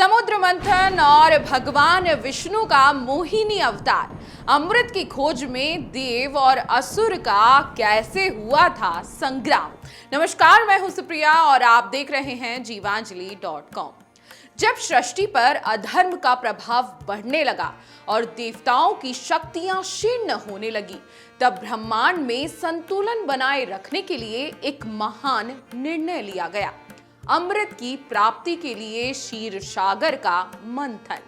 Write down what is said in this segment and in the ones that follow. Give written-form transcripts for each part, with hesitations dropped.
समुद्र मंथन और भगवान विष्णु का मोहिनी अवतार, अमृत की खोज में देव और असुर का कैसे हुआ था संग्राम। नमस्कार, मैं हूं सुप्रिया और आप देख रहे हैं जीवांजलि.com। जब सृष्टि पर अधर्म का प्रभाव बढ़ने लगा और देवताओं की शक्तियां क्षीण होने लगी, तब ब्रह्मांड में संतुलन बनाए रखने के लिए एक महान निर्णय लिया गया। अमृत की प्राप्ति के लिए क्षीर सागर का मंथन।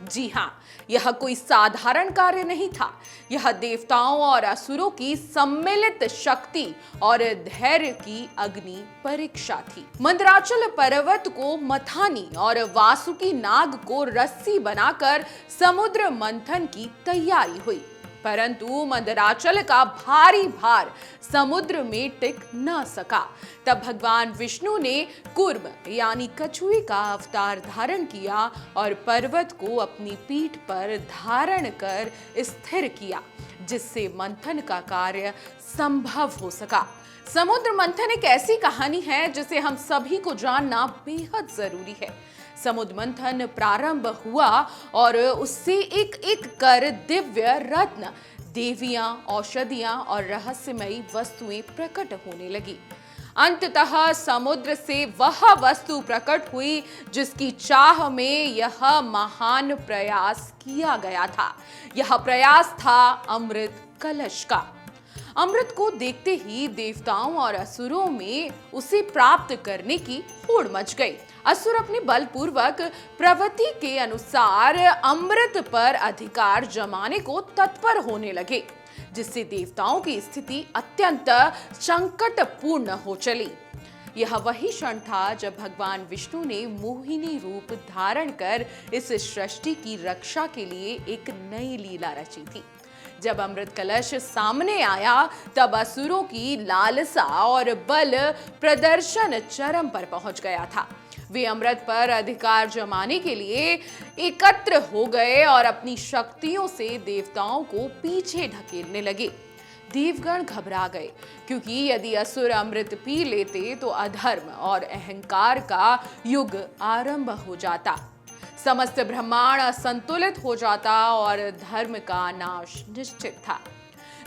जी हां, यह कोई साधारण कार्य नहीं था। यह देवताओं और असुरों की सम्मिलित शक्ति और धैर्य की अग्नि परीक्षा थी। मंदराचल पर्वत को मथानी और वासुकी नाग को रस्सी बनाकर समुद्र मंथन की तैयारी हुई, परंतु मंदराचल का भारी भार समुद्र में टिक न सका। तब भगवान विष्णु ने कूर्म यानी कछुए का अवतार धारण किया और पर्वत को अपनी पीठ पर धारण कर स्थिर किया, जिससे मंथन का कार्य संभव हो सका। समुद्र मंथन एक ऐसी कहानी है जिसे हम सभी को जानना बेहद जरूरी है। समुद्र मंथन प्रारंभ हुआ और उससे एक एक कर दिव्य रत्न, देवियां, औषधियां और रहस्यमयी वस्तुएं प्रकट होने लगी। अंततः समुद्र से वह वस्तु प्रकट हुई जिसकी चाह में यह महान प्रयास किया गया था। यह प्रयास था अमृत कलश का। अमृत को देखते ही देवताओं और असुरों में उसे प्राप्त करने की होड़ मच गई। असुर अपने बलपूर्वक प्रवृत्ति के अनुसार अमृत पर अधिकार जमाने को तत्पर होने लगे, जिससे देवताओं की स्थिति अत्यंत संकटपूर्ण हो चली। यह वही क्षण था जब भगवान विष्णु ने मोहिनी रूप धारण कर इस सृष्टि की रक्षा के लिए एक नई लीला रची थी। जब अमृत कलश सामने आया, तब असुरों की लालसा और बल प्रदर्शन चरम पर पहुंच गया था। वे अमृत पर अधिकार जमाने के लिए एकत्र हो गए और अपनी शक्तियों से देवताओं को पीछे ढकेलने लगे। देवगण घबरा गए, क्योंकि यदि असुर अमृत पी लेते तो अधर्म और अहंकार का युग आरंभ हो जाता, समस्त ब्रह्मांड असंतुलित हो जाता और धर्म का नाश निश्चित था।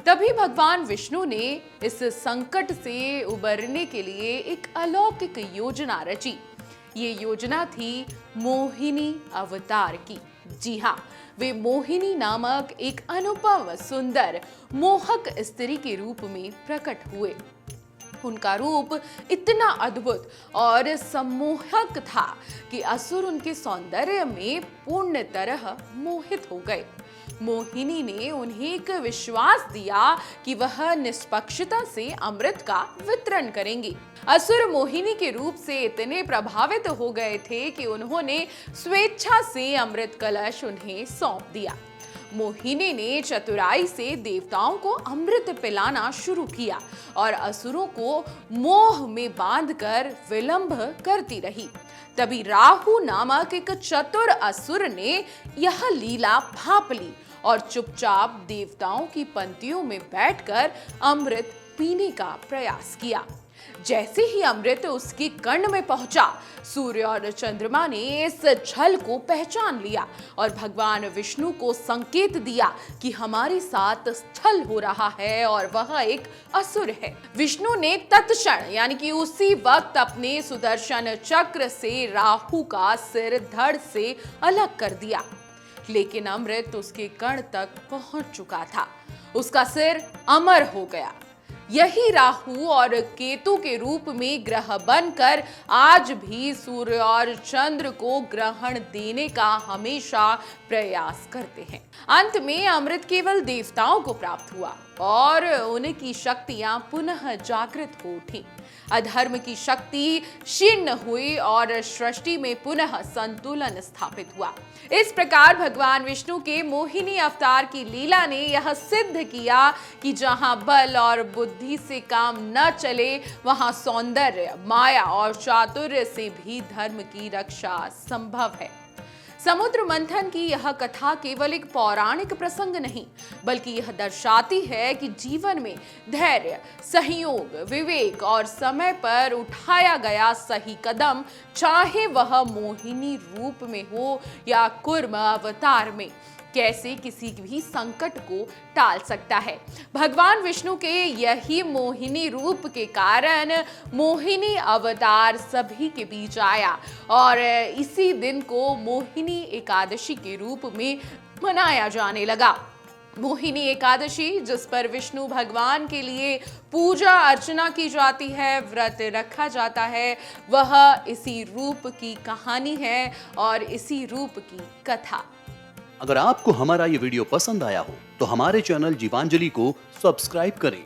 तभी भगवान विष्णु ने इस संकट से उबरने के लिए एक अलौकिक योजना रची। ये योजना थी मोहिनी अवतार की। जी हाँ, वे मोहिनी नामक एक अनुपम, सुंदर, मोहक स्त्री के रूप में प्रकट हुए। उनका रूप इतना अद्भुत और सम्मोहक था कि असुर उनके सौंदर्य में पूर्ण तरह मोहित हो गए। मोहिनी ने उन्हें एक विश्वास दिया कि वह निष्पक्षता से अमृत का वितरण करेंगी। असुर मोहिनी के रूप से इतने प्रभावित हो गए थे कि उन्होंने स्वेच्छा से अमृत कलश उन्हें सौंप दिया। मोहिनी ने चतुराई से देवताओं को अमृत पिलाना शुरू किया और असुरों को मोह में बांधकर विलंब करती रही। तभी राहु नामक एक चतुर असुर ने यह लीला भांप ली और चुपचाप देवताओं की पंक्तियों में बैठकर अमृत पीने का प्रयास किया। जैसे ही अमृत उसकी कर्ण में पहुंचा, सूर्य और चंद्रमा ने इस छल को पहचान लिया और भगवान विष्णु को संकेत दिया कि हमारे साथ छल हो रहा है और वह एक असुर है। विष्णु ने तत्क्षण यानी कि उसी वक्त अपने सुदर्शन चक्र से राहु का सिर धड़ से अलग कर दिया, लेकिन अमृत उसके कर्ण तक पहुंच चुका था। उसका सिर अमर हो गया। यही राहु और केतु के रूप में ग्रह बनकर आज भी सूर्य और चंद्र को ग्रहण देने का हमेशा प्रयास करते हैं। अंत में अमृत केवल देवताओं को प्राप्त हुआ और उनकी शक्तियां पुनः जागृत हो उठी। अधर्म की शक्ति क्षीण हुई और सृष्टि में पुनः संतुलन स्थापित हुआ। इस प्रकार भगवान विष्णु के मोहिनी अवतार की लीला ने यह सिद्ध किया कि जहां बल और बुद्धि से काम न चले, वहां सौंदर्य, माया और चातुर्य से भी धर्म की रक्षा संभव है। समुद्र मंथन की यह कथा केवल एक पौराणिक प्रसंग नहीं, बल्कि यह दर्शाती है कि जीवन में धैर्य, सहयोग, विवेक और समय पर उठाया गया सही कदम, चाहे वह मोहिनी रूप में हो या कूर्म अवतार में, कैसे किसी भी संकट को टाल सकता है। भगवान विष्णु के यही मोहिनी रूप के कारण मोहिनी अवतार सभी के बीच आया और इसी दिन को मोहिनी एकादशी के रूप में मनाया जाने लगा। मोहिनी एकादशी, जिस पर विष्णु भगवान के लिए पूजा अर्चना की जाती है, व्रत रखा जाता है, वह इसी रूप की कहानी है और इसी रूप की कथा। अगर आपको हमारा ये वीडियो पसंद आया हो तो हमारे चैनल जीवांजलि को सब्सक्राइब करें